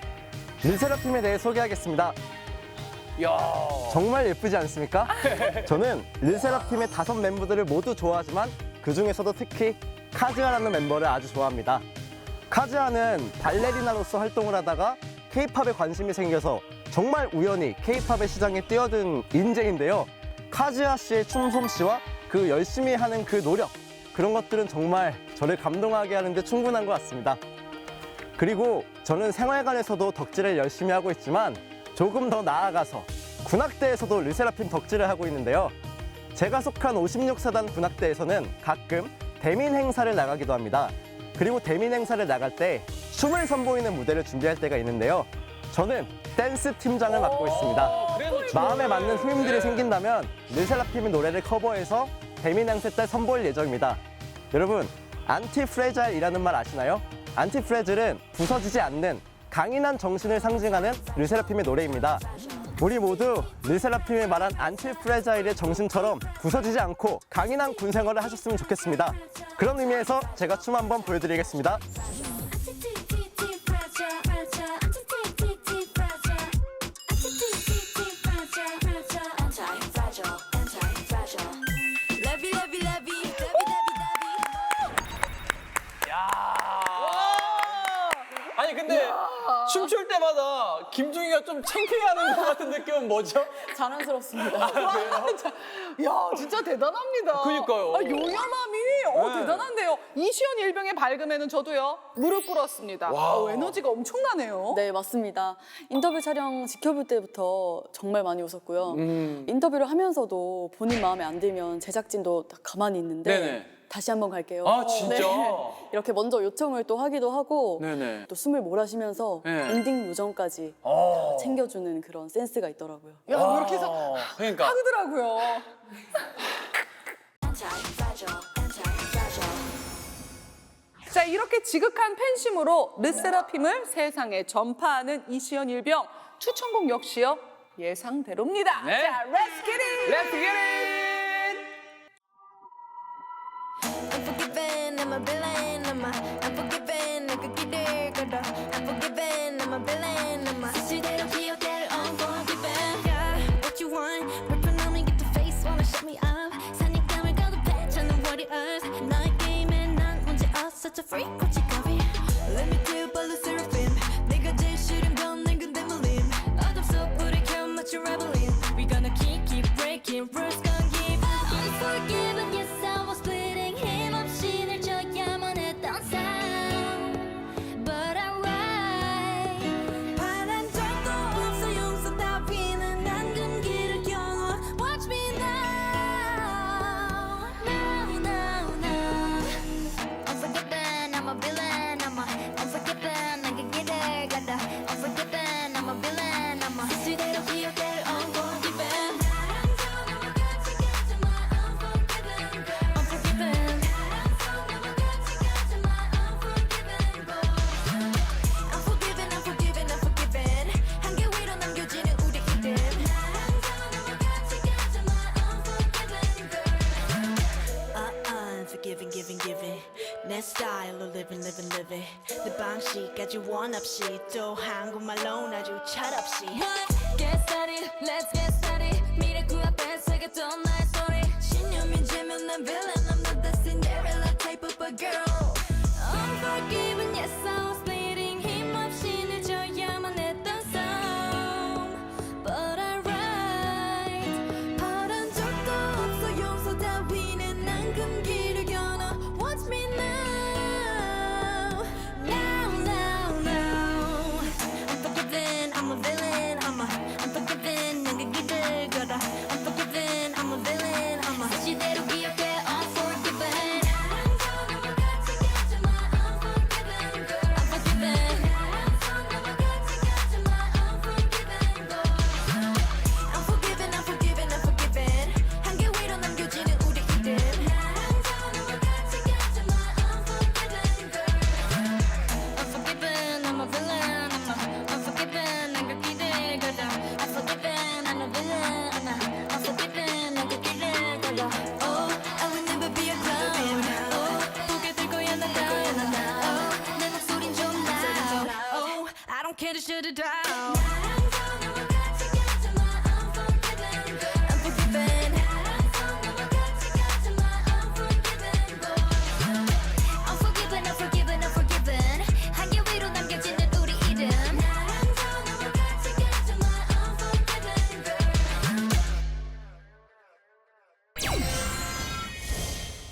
르세라핌에 대해 소개하겠습니다. 야. 정말 예쁘지 않습니까? 저는 르세라핌의 5 멤버들을 모두 좋아하지만 그 중에서도 특히 카즈아라는 멤버를 아주 좋아합니다. 카즈아는 발레리나로서 활동을 하다가 K-팝에 관심이 생겨서 정말 우연히 K-팝의 시장에 뛰어든 인재인데요. 카즈아 씨의 춤솜씨와 그 열심히 하는 그 노력, 그런 것들은 정말 저를 감동하게 하는데 충분한 것 같습니다. 그리고 저는 생활관에서도 덕질을 열심히 하고 있지만 조금 더 나아가서 군악대에서도 르세라핌 덕질을 하고 있는데요. 제가 속한 56사단 군악대에서는 가끔 대민 행사를 나가기도 합니다. 그리고 대민 행사를 나갈 때 춤을 선보이는 무대를 준비할 때가 있는데요. 저는 댄스 팀장을 맡고 있습니다. 마음에 맞는 후임들이 생긴다면 르세라핌의 노래를 커버해서 대민 행사 때 선보일 예정입니다. 여러분, 안티프레자일이라는 말 아시나요? 안티프레질은 부서지지 않는 강인한 정신을 상징하는 르세라핌의 노래입니다. 우리 모두 르세라핌이 말한 안티프레자일의 정신처럼 부서지지 않고 강인한 군 생활을 하셨으면 좋겠습니다. 그런 의미에서 제가 춤 한번 보여드리겠습니다. 아니 근데 춤출 때마다 김중희가 좀 창피해하는 것 같은 느낌은 뭐죠? 자랑스럽습니다. 야, 진짜 대단합니다. 그러니까요. 아, 요염함이 네. 대단한데요. 이시연 일병의 발금에는 저도요, 무릎 꿇었습니다. 에너지가 엄청나네요. 네, 맞습니다. 인터뷰 촬영 지켜볼 때부터 정말 많이 웃었고요. 인터뷰를 하면서도 본인 마음에 안 들면 제작진도 다 가만히 있는데 네네. 다시 한번 갈게요. 아, 진짜? 이렇게 먼저 요청을 또 하기도 하고 네네. 또 숨을 몰아쉬면서 네. 엔딩 요정까지 어. 챙겨주는 그런 센스가 있더라고요. 야, 뭐 이렇게 해서 그러니까. 하더라고요. 자, 이렇게 지극한 팬심으로 르세라핌을 세상에 전파하는 이시연 일병, 추천곡 역시요 예상대로입니다. 네. 자, Let's get it! Let's get it! Unforgiven, I'm a villain. Unforgiven, I could get it, girl. Unforgiven, I'm a villain. 수시대로 기억대로 unforgiven. Yeah, what you want? Ripping on me, get the face, wanna shut me up. 사냥감을 거듭해, 찾는 warriors. 너의 게임에 난 문제 없어, such a freak, what you copy? Let me do ballo seraphim. 내가 제일 싫은 건 내 근데 물림. 어둠속 우리 count, much rebelling. We gonna keep breaking rules, gonna give up. Unforgiven, yes, I was bleeding. 힘없이 늘 줘야만 했던 sound. But I'm right. 바람 style of living 내 방식까지 원 없이 또 한국말로 아주 철없이 Get started, let's get started. 미래 그 앞에 새겼던 나의 story. 신념이 지면 난 villain. I'm not the Cinderella type of a girl. Unforgiven, yes, I was bleeding. 힘없이 늦어야만 했던 싸움. But I write. 바란 적도 없어 용서 따위는 난 금기를 겨눠. Watch me now. Now, now, now. Unforgiven, I'm a villain. Unforgiven, 난 그 길을 걸어. Unforgiven, I'm a villain. 시대로 기억해. Unforgiven. Unforgiven, unforgiven, unforgiven. 한계 위로 남겨지는 우리 이름. Unforgiven, I'm a villain. Unforgiven, 난 그 길을 걸어. Unforgiven, I'm a villain. Unforgiven, 난 그 길을 걸어. Oh, I will never be a clown. Oh, 보게 될 거야 난 Oh, 내 목소린 좀 loud. Oh, I don't care to shut it down. Unforgiven. Unforgiven, unforgiven, unforgiven. 한계 위로 남겨지는 우리 이름.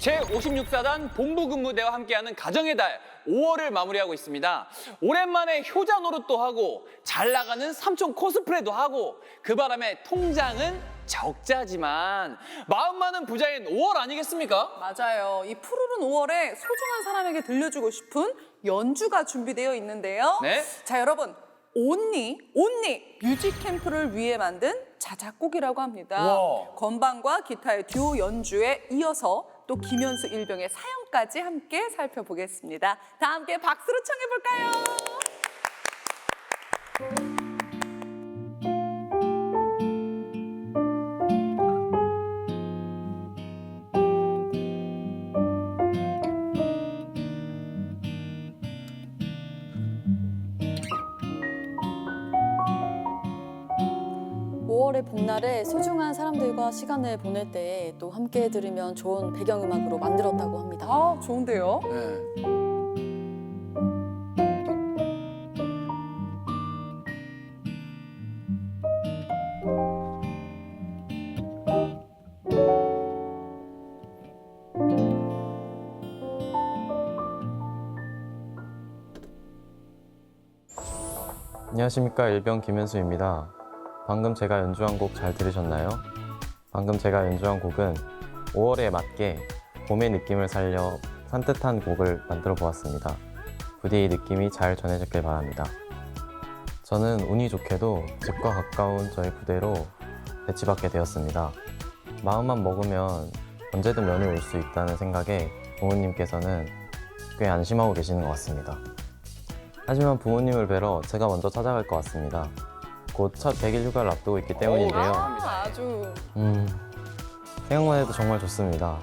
제56사단 본부근무대와 함께하는 가정의 달 5월을 마무리하고 있습니다. 오랜만에 효자 노릇도 하고 잘 나가는 삼촌 코스프레도 하고 그 바람에 통장은 적자지만 마음만은 부자인 5월 아니겠습니까? 맞아요. 이 푸르른 5월에 소중한 사람에게 들려주고 싶은 연주가 준비되어 있는데요. 네. 자, 여러분. 온니 뮤직 캠프를 위해 만든 자작곡이라고 합니다. 와. 건반과 기타의 듀오 연주에 이어서 또 김현수 일병의 사연까지 함께 살펴보겠습니다. 다 함께 박수로 청해볼까요? 의 봄날에 소중한 사람들과 시간을 보낼 때 또 함께 들으면 좋은 배경음악으로 만들었다고 합니다. 아, 좋은데요? 네. 안녕하십니까, 일병 김현수입니다. 방금 제가 연주한 곡 잘 들으셨나요? 방금 제가 연주한 곡은 5월에 맞게 봄의 느낌을 살려 산뜻한 곡을 만들어 보았습니다. 부디 이 느낌이 잘 전해졌길 바랍니다. 저는 운이 좋게도 집과 가까운 저희 부대로 배치받게 되었습니다. 마음만 먹으면 언제든 면회 올 수 있다는 생각에 부모님께서는 꽤 안심하고 계시는 것 같습니다. 하지만 부모님을 뵈러 제가 먼저 찾아갈 것 같습니다. 곧 첫 100일 휴가를 앞두고 있기 때문인데요. 아주. 생각만 해도 정말 좋습니다.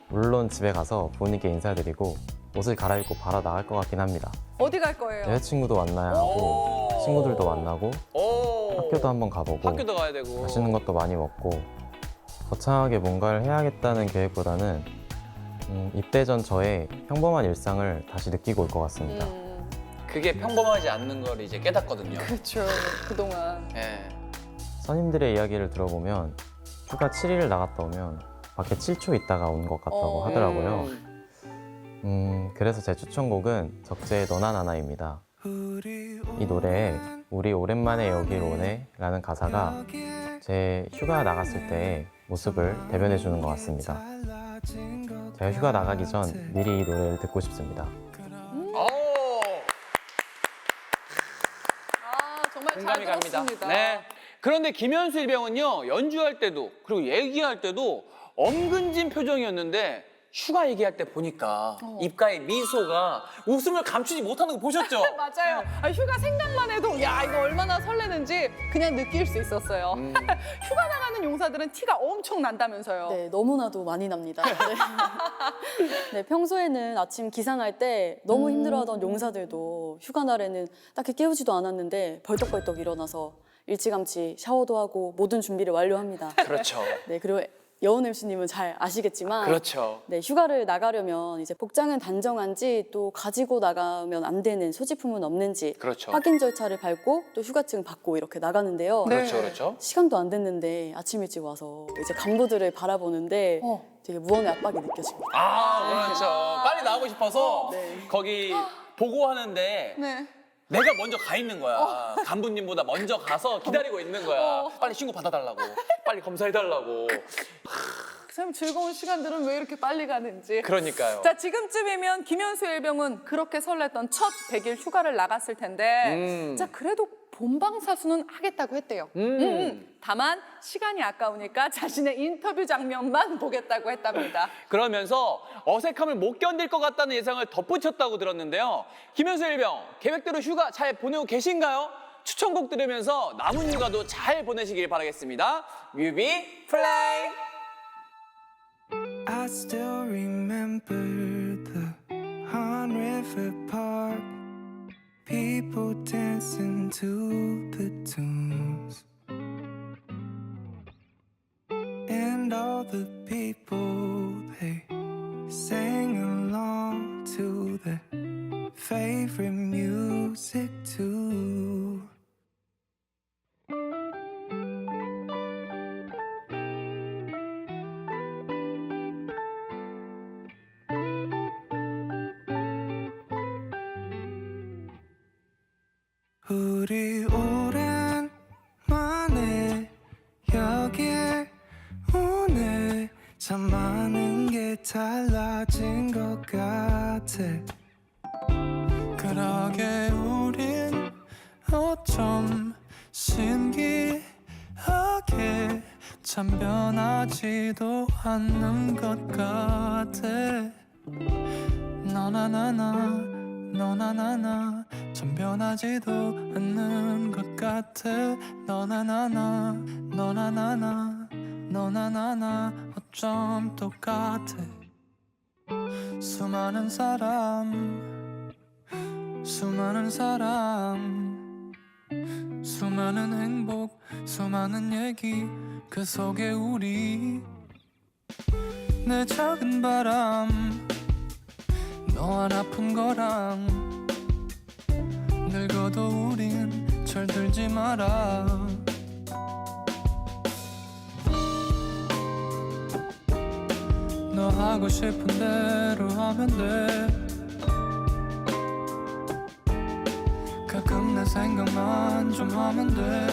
물론 집에 가서 부모님께 인사드리고 옷을 갈아입고 바로 나갈 것 같긴 합니다. 어디 갈 거예요? 여자친구도 만나야 하고 친구들도 만나고 학교도 한번 가보고 학교도 가야 되고 맛있는 것도 많이 먹고 거창하게 뭔가를 해야겠다는 계획보다는 입대 전 저의 평범한 일상을 다시 느끼고 올 것 같습니다. 그게 평범하지 않는 걸 이제 깨닫거든요. 그렇죠. 그동안. 예. 선임들의 이야기를 들어보면 휴가 7일을 나갔다 오면 밖에 7초 있다가 온 것 같다고 하더라고요. 그래서 제 추천곡은 적재의 너나 나나입니다. 이 노래에 우리 오랜만에 여길 오네 라는 가사가 제 휴가 나갔을 때의 모습을 대변해 주는 것 같습니다. 제가 휴가 나가기 전 미리 이 노래를 듣고 싶습니다. 정말 공감이 잘 갑니다. 들었습니다. 네. 그런데 김현수 일병은요, 연주할 때도 그리고 얘기할 때도 엉근진 표정이었는데 휴가 얘기할 때 보니까 입가에 미소가 웃음을 감추지 못하는 거 보셨죠? 맞아요. 아, 휴가 생각만 해도 야 이거 얼마나 설레는지 그냥 느낄 수 있었어요. 휴가 나가는 휴가하는 용사들은 티가 엄청 난다면서요. 네, 너무나도 많이 납니다. 네. 네, 평소에는 아침 기상할 때 너무 힘들어하던 용사들도 휴가 날에는 딱히 깨우지도 않았는데 벌떡벌떡 일어나서 일찌감치 샤워도 하고 모든 준비를 완료합니다. 그렇죠. 네, 그리고 여운 MC님은 잘 아시겠지만 그렇죠. 네, 휴가를 나가려면 이제 복장은 단정한지 또 가지고 나가면 안 되는 소지품은 없는지 그렇죠. 확인 절차를 밟고 또 휴가증 받고 이렇게 나가는데요. 네. 그렇죠, 그렇죠. 시간도 안 됐는데 아침 일찍 와서 이제 간부들을 바라보는데 되게 무언의 압박이 느껴집니다. 아, 그렇죠. 빨리 나오고 싶어서 네. 거기 보고하는데 네. 내가 먼저 가 있는 거야. 간부님보다 먼저 가서 기다리고 있는 거야. 빨리 신고 받아달라고. 빨리 검사해달라고. 참 즐거운 시간들은 왜 이렇게 빨리 가는지. 그러니까요. 자, 지금쯤이면 김현수 일병은 그렇게 설렜던 첫 100일 휴가를 나갔을 텐데 자, 그래도 본방사수는 하겠다고 했대요. 다만 시간이 아까우니까 자신의 인터뷰 장면만 보겠다고 했답니다. 그러면서 어색함을 못 견딜 것 같다는 예상을 덧붙였다고 들었는데요. 김현수 일병, 계획대로 휴가 잘 보내고 계신가요? 추천곡 들으면서 남은 휴가도 잘 보내시길 바라겠습니다. 뮤비 플레이! I still remember the Han River Park, people dancing to the tunes, and all the people they sang along to their favorite music too. 우리 오랜만에 여길 오네. 참 많은 게 달라진 것 같아. 그러게 우린 어쩜 신기하게 참 변하지도 않는 것 같아. 너나나나 너나나나 참 변하지도 않는 것 같아. 너나나나 너나나나 너나나나 어쩜 똑같아. 수많은 사람 수많은 사람 수많은 행복 수많은 얘기 그 속에 우리 내 작은 바람 너한 아픈 거랑 늙어도 우린 철들지 마라. 너 하고 싶은 대로 하면 돼. 가끔 내 생각만 좀 하면 돼.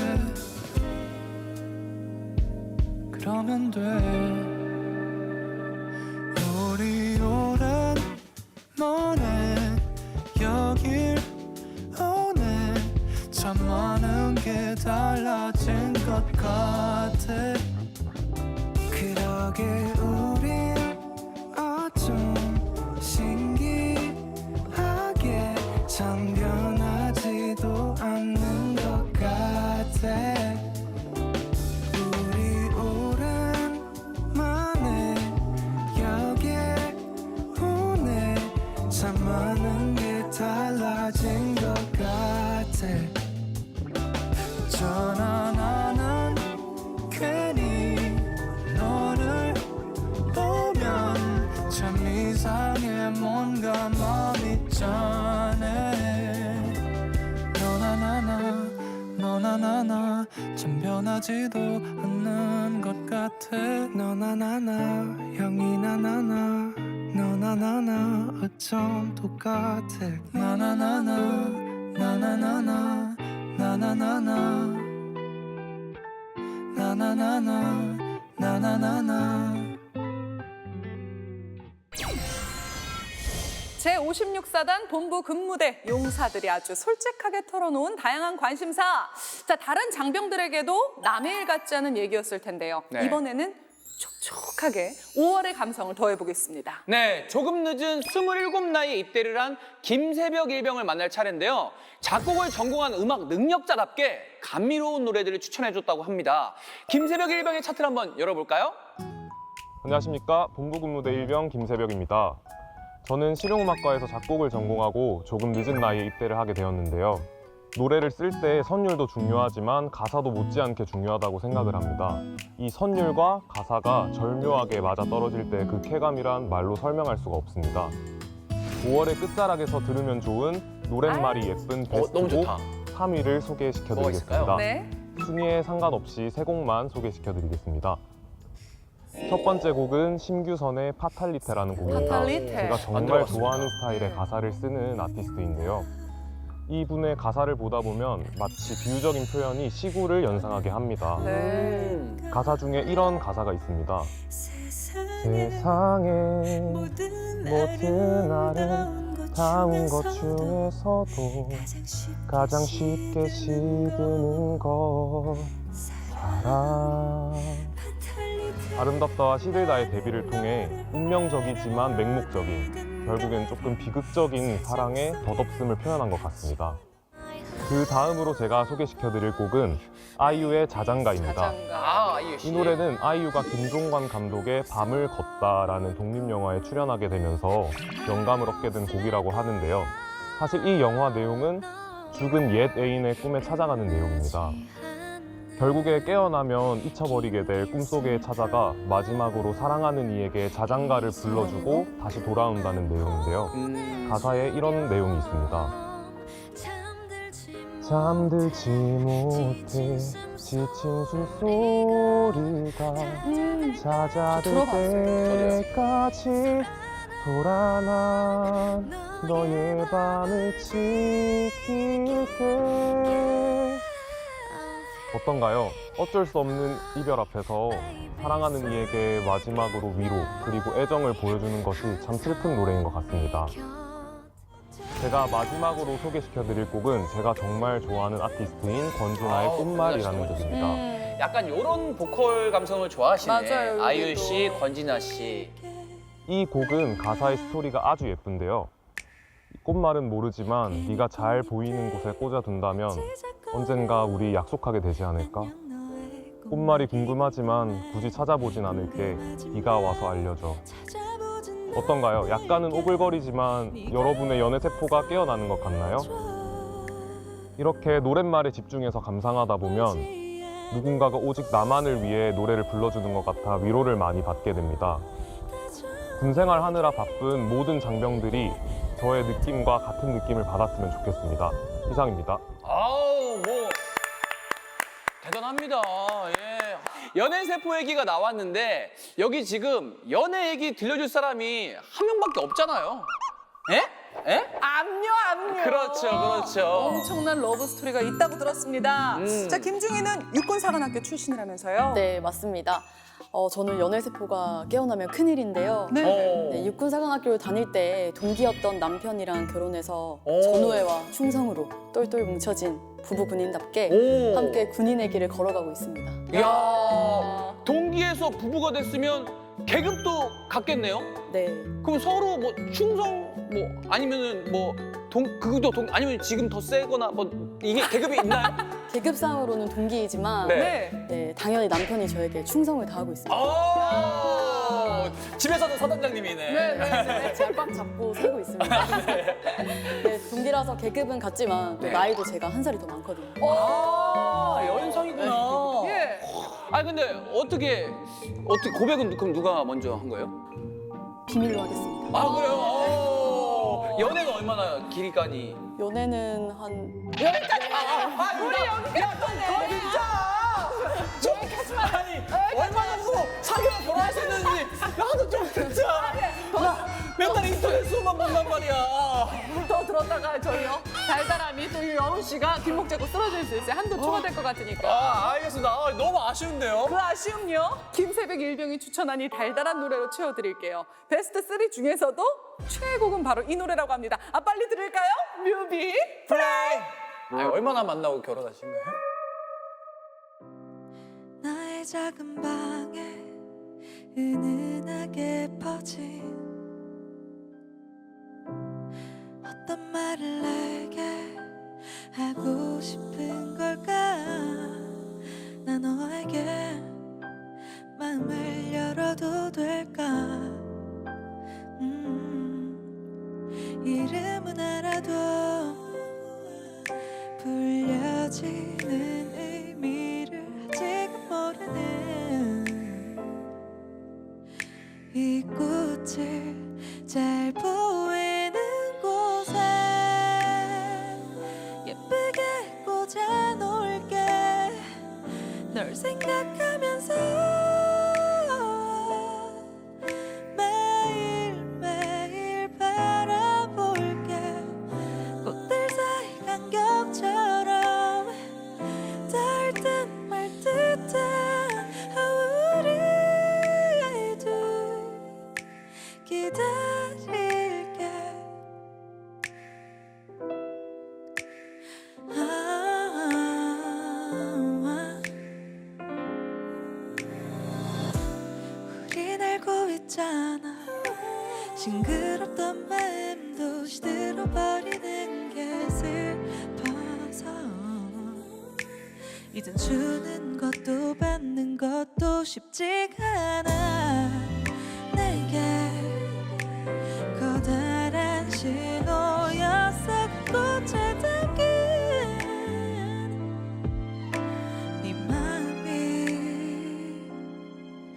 그러면 돼. 우리 오랜만에 여길 오네. 참 많은 게 달라진 것 같아. 그러게 우린 어쩜 신기하게 참 변하지도 않는 것 같아. 우리 오랜만에 여길 오네. 참 많은 게 달라진 것 같아. 전화 나는 괜히 너를 보면 참 이상해. 뭔가 마음이 짠해. 너나나나 너나나나 참 변하지도 않는 것 같아. 너나나나 형이 나나나 너나나나 어쩜 똑같아. 나나나나 나나나나 나나나나 나나나나 나나나나. 제56사단 본부 근무대 용사들이 아주 솔직하게 털어놓은 다양한 관심사. 자, 다른 장병들에게도 남의 일 같지 않은 얘기였을 텐데요. 네. 이번에는 촉촉하게 5월의 감성을 더해보겠습니다. 네, 조금 늦은 27 나이에 입대를 한 김새벽 일병을 만날 차례인데요. 작곡을 전공한 음악 능력자답게 감미로운 노래들을 추천해줬다고 합니다. 김새벽 일병의 차트를 한번 열어볼까요? 안녕하십니까. 본부근무대 일병 김새벽입니다. 저는 실용음악과에서 작곡을 전공하고 조금 늦은 나이에 입대를 하게 되었는데요. 노래를 쓸 때 선율도 중요하지만 가사도 못지않게 중요하다고 생각을 합니다. 이 선율과 가사가 절묘하게 맞아떨어질 때 그 쾌감이란 말로 설명할 수가 없습니다. 5월의 끝자락에서 들으면 좋은 노랫말이 예쁜 베스트 너무 곡 좋다. 3위를 소개시켜드리겠습니다. 네. 순위에 상관없이 3곡만 소개시켜드리겠습니다. 첫 번째 곡은 심규선의 파탈리테라는 곡입니다. 파탈리테. 제가 안 정말 들어봤습니다. 좋아하는 스타일의 가사를 쓰는 아티스트인데요. 이분의 가사를 보다 보면 마치 비유적인 표현이 시구를 연상하게 합니다. 네. 가사 중에 이런 가사가 있습니다. 세상의 모든 아름다운 것 중에서도 가장 쉽게 시드는 것 사랑. 아름답다와 시들다의 데뷔를 통해 운명적이지만 맹목적인, 결국엔 조금 비극적인 사랑의 덧없음을 표현한 것 같습니다. 그 다음으로 제가 소개시켜드릴 곡은 아이유의 자장가입니다. 아이유 씨. 이 노래는 아이유가 김종관 감독의 밤을 걷다라는 독립영화에 출연하게 되면서 영감을 얻게 된 곡이라고 하는데요. 사실 이 영화 내용은 죽은 옛 애인의 꿈에 찾아가는 내용입니다. 결국에 깨어나면 잊혀버리게 될 꿈속에 찾아가 마지막으로 사랑하는 이에게 자장가를 불러주고 다시 돌아온다는 내용인데요. 가사에 이런 내용이 있습니다. 잠들지 못해 지친 숨소리가 잦아들 때까지 돌아나 너의 밤을 지킬게. 어떤가요? 어쩔 수 없는 이별 앞에서 사랑하는 이에게 마지막으로 위로 그리고 애정을 보여주는 것이 참 슬픈 노래인 것 같습니다. 제가 마지막으로 소개시켜드릴 곡은 제가 정말 좋아하는 아티스트인 권진아의 꽃말이라는 곡입니다. 약간 이런 보컬 감성을 좋아하시네. 맞아요, 아이유 여기도. 씨, 권진아 씨. 이 곡은 가사의 스토리가 아주 예쁜데요. 꽃말은 모르지만 네가 잘 보이는 곳에 꽂아둔다면 언젠가 우리 약속하게 되지 않을까? 꽃말이 궁금하지만 굳이 찾아보진 않을게. 네가 와서 알려줘. 어떤가요? 약간은 오글거리지만 여러분의 연애 세포가 깨어나는 것 같나요? 이렇게 노랫말에 집중해서 감상하다 보면 누군가가 오직 나만을 위해 노래를 불러주는 것 같아 위로를 많이 받게 됩니다. 군생활 하느라 바쁜 모든 장병들이 저의 느낌과 같은 느낌을 받았으면 좋겠습니다. 이상입니다. 아우, 뭐 대단합니다. 예. 연애 세포 얘기가 나왔는데 여기 지금 연애 얘기 들려줄 사람이 한 명밖에 없잖아요. 예? 예? 압류. 그렇죠, 그렇죠. 엄청난 러브 스토리가 있다고 들었습니다. 자, 김중희는 육군사관학교 출신이라면서요? 네, 맞습니다. 저는 연애세포가 깨어나면 큰일인데요. 네. 육군사관학교를 다닐 때 동기였던 남편이랑 결혼해서 전우회와 충성으로 똘똘 뭉쳐진 부부 군인답게 함께 군인의 길을 걸어가고 있습니다. 이야, 동기에서 부부가 됐으면 계급도 같겠네요? 네. 그럼 서로 뭐 충성 뭐 아니면은 뭐 그것도 아니면 지금 더 세거나 뭐 이게 계급이 있나요? 계급상으로는 동기이지만 네. 네, 당연히 남편이 저에게 충성을 다하고 있습니다. 집에서도 사단장님이네. 네, 제가 꽉 잡고 살고 있습니다. 네, 동기라서 계급은 같지만 또 나이도 제가 한 살이 더 많거든요. 연상이구나. 예. 아니 근데 어떻게 고백은 그럼 누가 먼저 한 거예요? 비밀로 하겠습니다. 아 그래요? 연애가 얼마나 길이까지? 연애는 한 여기까지 우리 여기까지 진짜! 아니 얼마나 뭐 사귀어 돌아가셨는지 나도 좀 듣자. 맨날 인터넷으로만 본단 말이야. 더 들었다가 저희요 달달함이 또 여운 씨가 뒷목 잡고 쓰러질 수 있어요. 한도 초과될 것 같으니까. 알겠습니다. 너무 아쉬운데요. 그 아쉬움요 김새벽 일병이 추천한 이 달달한 노래로 채워드릴게요. 베스트 3 중에서도 최애곡은 바로 이 노래라고 합니다. 빨리 들을까요? 뮤비 플레이. 얼마나 만나고 결혼하신 거예요? 나의 작은 방에 은은하게 퍼진 어떤 말을 내게 하고 싶은 걸까 나 너에게 마음을 열어도 될까 이름은 알아도 불려지는 의미를 아직은 모르는 이 꽃을 잘 보이는 곳에 예쁘게 꽂아놓을게 널 생각하면서 매일매일 바라볼게 꽃들 사이 간격처럼 닿을 듯 말 듯한 우리 기다릴게 우린 알고 있잖아 싱그럽던 마음도 시들어버리는 게 슬퍼서 이젠 주는 것도 받는 것도 쉽지가 않아 내게 커다란 신호였어 꽃에 담긴 네 마음이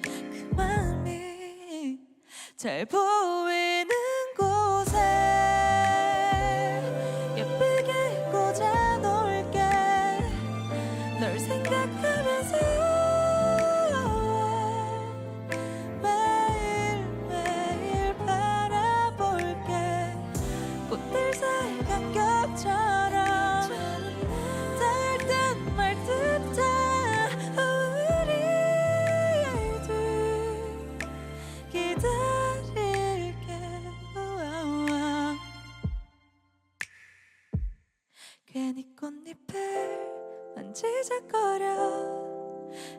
그 마음이 잘 보이는 곳에 예쁘게 꽂아놓을게 널 생각하면서 매일매일 바라볼게 꽃들 사이 간격처럼 닿을 듯 말 듯한 우리 아이들 기다릴게 우아우아. 괜히 꽃잎을 만지작거려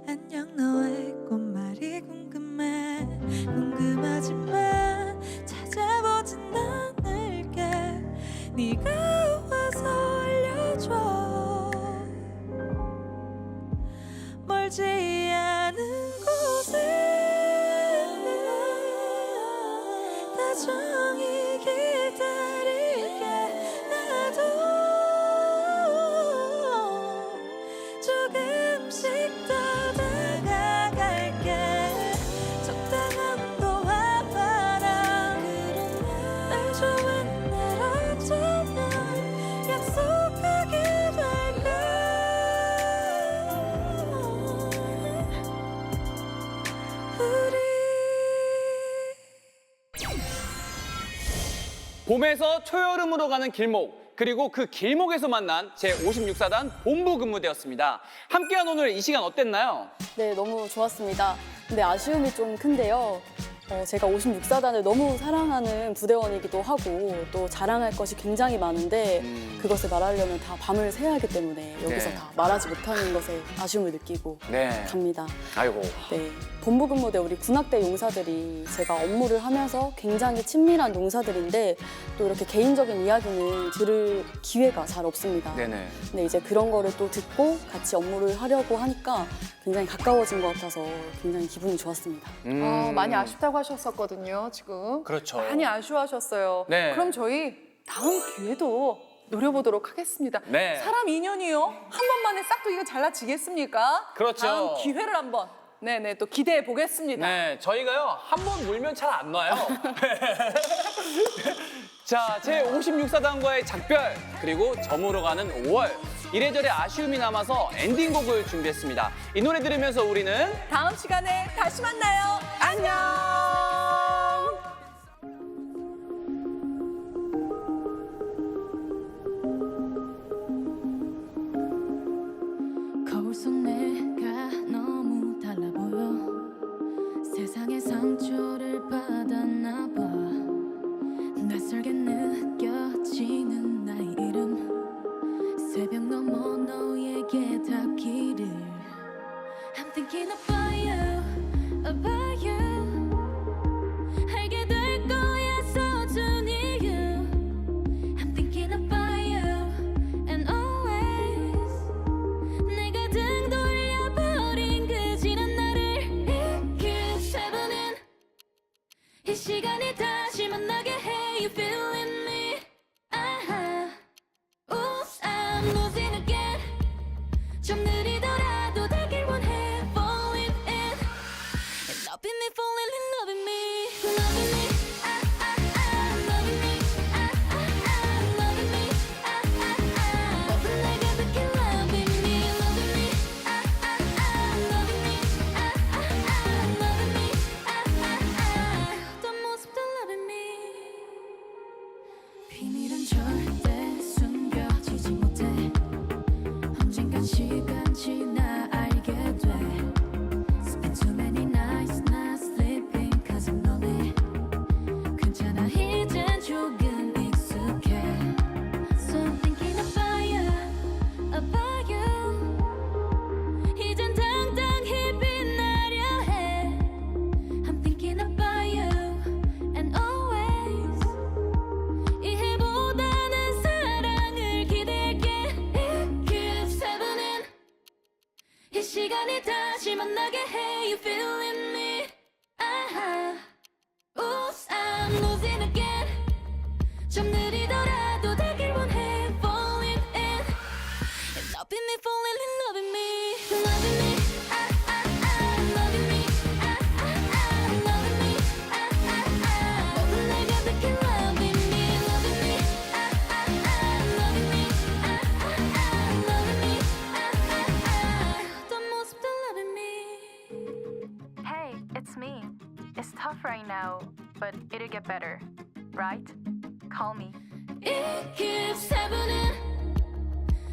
안녕 너의 꽃말이 궁금해 궁금하지만 찾아보진 않을게 네가 와서 알려줘 멀지 않은 곳에 다정히 기다릴게 나도 조금씩 더 다가갈게 적당한 온도와 바람 날 좋은 날 어쩌면 약속하게 될까 우리 봄에서 초여름으로 가는 길목 그리고 그 길목에서 만난 제56사단 본부근무대였습니다. 함께한 오늘 이 시간 어땠나요? 네, 너무 좋았습니다. 근데 아쉬움이 좀 큰데요. 제가 56사단을 너무 사랑하는 부대원이기도 하고 또 자랑할 것이 굉장히 많은데 그것을 말하려면 다 밤을 새야 하기 때문에 여기서 네. 다 말하지 못하는 것에 아쉬움을 느끼고 네. 갑니다. 아이고. 네, 본부근무대 우리 군악대 용사들이 제가 업무를 하면서 굉장히 친밀한 용사들인데 또 이렇게 개인적인 이야기는 들을 기회가 잘 없습니다. 네네. 근데 이제 그런 거를 또 듣고 같이 업무를 하려고 하니까 굉장히 가까워진 것 같아서 굉장히 기분이 좋았습니다. 많이 아쉽다고 하셨었거든요, 지금. 그렇죠. 많이 아쉬워하셨어요. 네. 그럼 저희 다음 기회도 노려보도록 하겠습니다. 네. 사람 인연이요. 한 번만에 싹둑이가 잘라지겠습니까? 그렇죠. 다음 기회를 한번 네네 또 기대해 보겠습니다. 네, 저희가요 한 번 물면 잘 안 놔요. 자, 제56사단과의 작별 그리고 저물어 가는 5월 이래저래 아쉬움이 남아서 엔딩곡을 준비했습니다. 이 노래 들으면서 우리는 다음 시간에 다시 만나요. 안녕. 거울 속 내가 너무 달라 보여 세상의 상처를 받았나 봐 낯설게 느껴지는 나의 이름 새벽 넘어 너에게 닿기를 I'm thinking about you 이 시간이 다시 만나게 해. You feeling me? Oops, I'm losing again. 좀 느리더라도 되길 원해. Falling in, loving me, falling in, loving me, loving me. Loving me, loving me. 모든 내가 느낀 loving me, loving me, loving me, loving me. 어떤 모습도 loving me. 비밀은 절대 숨겨지지 못해. 언젠간 시간 지나 알게 돼. Spend too many nights not sleeping cause I'm lonely. 괜찮아 이젠 조금 익숙해. So I'm thinking about you. 이젠 당당히 빛나려 해. I'm thinking about you and always. 이해보다는 사랑을 기대할게. It keeps happening. 이 시간이 다시 만나게 해. You feeling me? Oops, I'm losing again. 좀 느리더라도 되길 원해. Falling in, loving me, falling in, loving me, loving me. Loving me, loving me. 모든 내가 느낀 loving me, loving me, loving me, loving me. 어떤 모습도 loving me. Hey, it's me. It's tough right now, but it'll get better, right? Call me. It keeps happening.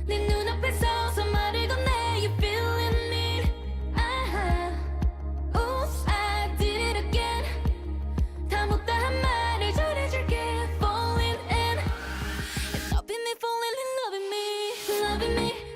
네 눈앞에 서서 말을 건네. You feeling me? Oops, I did it again. 다 못다한 말을 전해줄게. Falling in, loving me, falling in, loving me, loving me.